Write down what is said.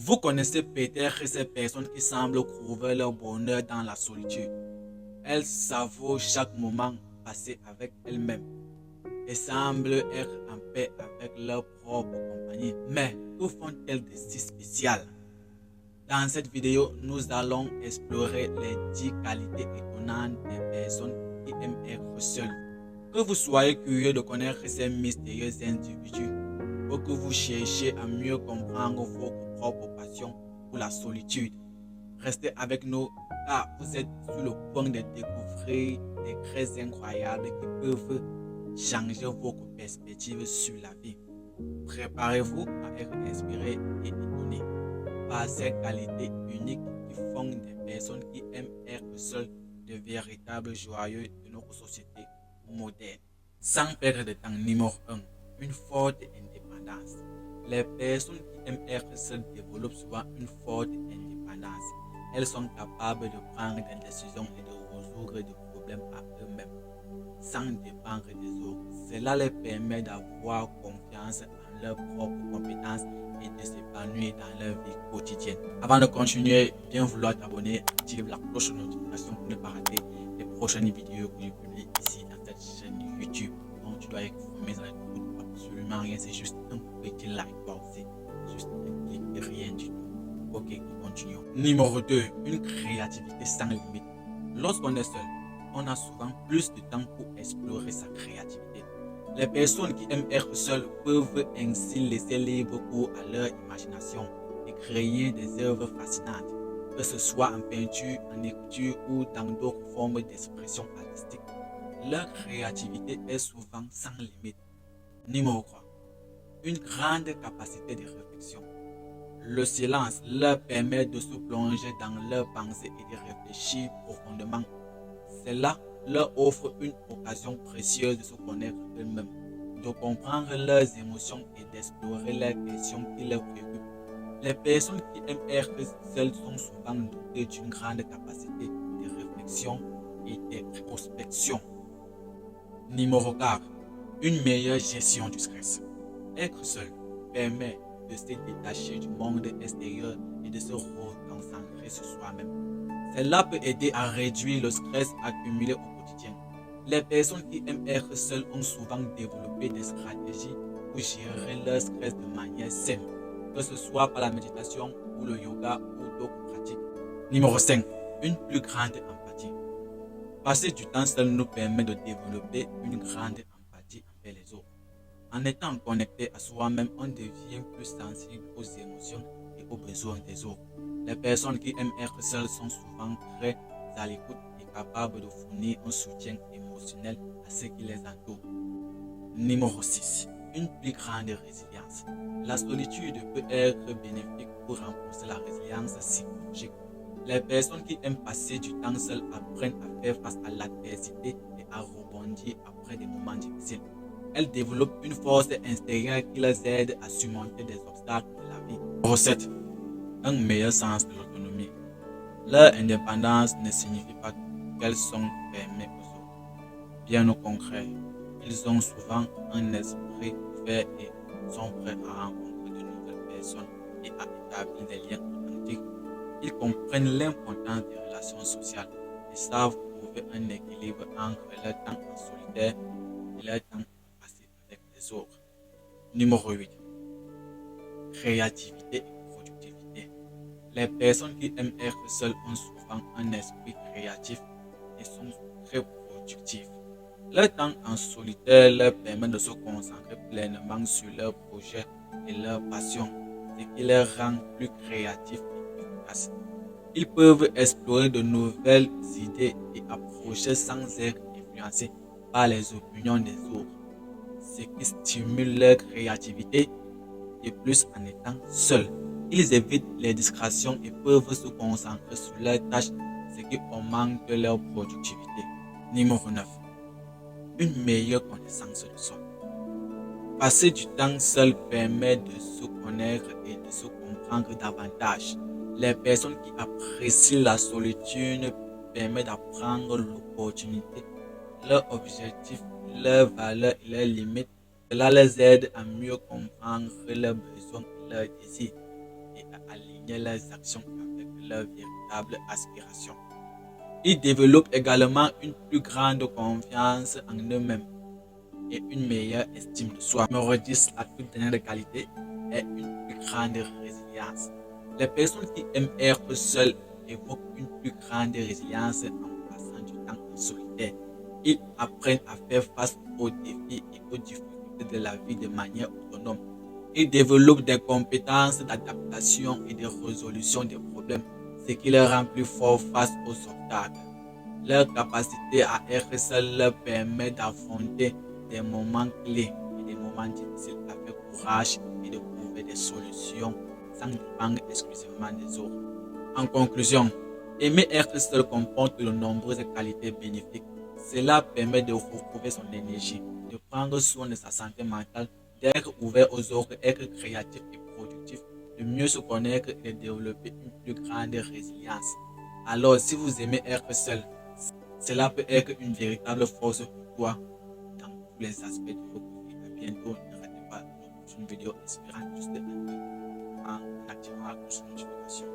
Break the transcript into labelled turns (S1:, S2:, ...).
S1: Vous connaissez peut-être ces personnes qui semblent trouver leur bonheur dans la solitude. Elles savourent chaque moment passé avec elles-mêmes et semblent être en paix avec leur propre compagnie. Mais que font-elles de si spécial? Dans cette vidéo, nous allons explorer les 10 qualités étonnantes des personnes qui aiment être seules. Que vous soyez curieux de connaître ces mystérieux individus ou que vous cherchez à mieux comprendre votre propre passion pour la solitude, restez avec nous car vous êtes sur le point de découvrir des traits incroyables qui peuvent changer votre perspective sur la vie. Préparez-vous à être inspiré et étonné par ces qualités uniques qui font des personnes qui aiment être seules de véritables joyeux de notre société moderne. Sans perdre de temps, numéro 1, une forte indépendance. Les personnes qui aiment être seules développent souvent une forte indépendance. Elles sont capables de prendre des décisions et de résoudre des problèmes par eux-mêmes, sans dépendre des autres. Cela leur permet d'avoir confiance en leurs propres compétences et de s'épanouir dans leur vie quotidienne. Avant de continuer, bien vouloir t'abonner, active la cloche de notification pour ne pas rater les prochaines vidéos que je publie ici dans cette chaîne YouTube. Donc tu dois être informé, ça ne coûte absolument rien, c'est juste un petit like, c'est juste un clic et rien du tout. Ok, continuons. Numéro 2, une créativité sans limite. Lorsqu'on est seul, on a souvent plus de temps pour explorer sa créativité. Les personnes qui aiment être seules peuvent ainsi laisser libre cours à leur imagination et créer des œuvres fascinantes, que ce soit en peinture, en écriture ou dans d'autres formes d'expression artistique. Leur créativité est souvent sans limite. Numéro 3. Une grande capacité de réflexion. Le silence leur permet de se plonger dans leurs pensées et de réfléchir profondément. Cela leur offre une occasion précieuse de se connaître eux-mêmes, de comprendre leurs émotions et d'explorer les questions qui les préoccupent. Les personnes qui aiment être seules sont souvent dotées d'une grande capacité de réflexion et d'introspection. Numéro 4. Une meilleure gestion du stress. Être seul permet de se détacher du monde extérieur et de se reconcentrer sur soi-même. Cela peut aider à réduire le stress accumulé au quotidien. Les personnes qui aiment être seules ont souvent développé des stratégies pour gérer leur stress de manière saine, que ce soit par la méditation ou le yoga ou d'autres pratiques. Numéro 5. Une plus grande empathie. Passer du temps seul nous permet de développer une grande empathie envers les autres. En étant connecté à soi-même, on devient plus sensible aux émotions et aux besoins des autres. Les personnes qui aiment être seules sont souvent très à l'écoute et capables de fournir un soutien émotionnel à ceux qui les entourent. Numéro 6. Une plus grande résilience. La solitude peut être bénéfique pour renforcer la résilience psychologique. Les personnes qui aiment passer du temps seules apprennent à faire face à l'adversité et à rebondir après des moments difficiles. Elles développent une force intérieure qui les aide à surmonter des obstacles de la vie. Numéro 7. Un meilleur sens de l'autonomie. Leur indépendance ne signifie pas qu'elles sont fermées aux autres. Bien au contraire, ils ont souvent un esprit ouvert et sont prêts à rencontrer de nouvelles personnes et à établir des liens authentiques. Ils comprennent l'importance des relations sociales et savent trouver un équilibre entre leur temps en solitaire et leur temps passé avec les autres. Numéro 8. Créativité et productivité. Les personnes qui aiment être seules ont souvent un esprit créatif et sont très productifs. Leur temps en solitaire leur permet de se concentrer pleinement sur leurs projets et leurs passions, ce qui les rend plus créatifs et efficaces. Ils peuvent explorer de nouvelles idées et approcher sans être influencés par les opinions des autres, ce qui stimule leur créativité. Et plus en étant seuls, ils évitent les distractions et peuvent se concentrer sur leurs tâches, ce qui augmente leur productivité. Numéro 9. Une meilleure connaissance de soi. Passer du temps seul permet de se connaître et de se comprendre davantage. Les personnes qui apprécient la solitude permettent d'apprendre l'opportunité, leurs objectifs, leurs valeurs et leurs limites. Cela les aide à mieux comprendre leurs besoins et leurs désirs et à aligner leurs actions avec leurs véritables aspirations. Ils développent également une plus grande confiance en eux-mêmes et une meilleure estime de soi. Numéro 10, la toute dernière qualité est une plus grande résilience. Les personnes qui aiment être seules évoquent une plus grande résilience en passant du temps en solitaire. Ils apprennent à faire face aux défis et aux difficultés de la vie de manière autonome. Ils développent des compétences d'adaptation et de résolution des problèmes, ce qui les rend plus forts face aux obstacles. Leur capacité à être seul leur permet d'affronter des moments clés et des moments difficiles avec courage et de trouver des solutions sans dépendre exclusivement des autres. En conclusion, aimer être seul comporte de nombreuses qualités bénéfiques. Cela permet de retrouver son énergie, de prendre soin de sa santé mentale, d'être ouvert aux autres, être créatif et productif, de mieux se connaître et de développer une plus grande résilience. Alors, si vous aimez être seul, cela peut être une véritable force pour toi dans tous les aspects de votre vie. À bientôt, ne ratez pas notre prochaine vidéo inspirante juste en activant la cloche de notification.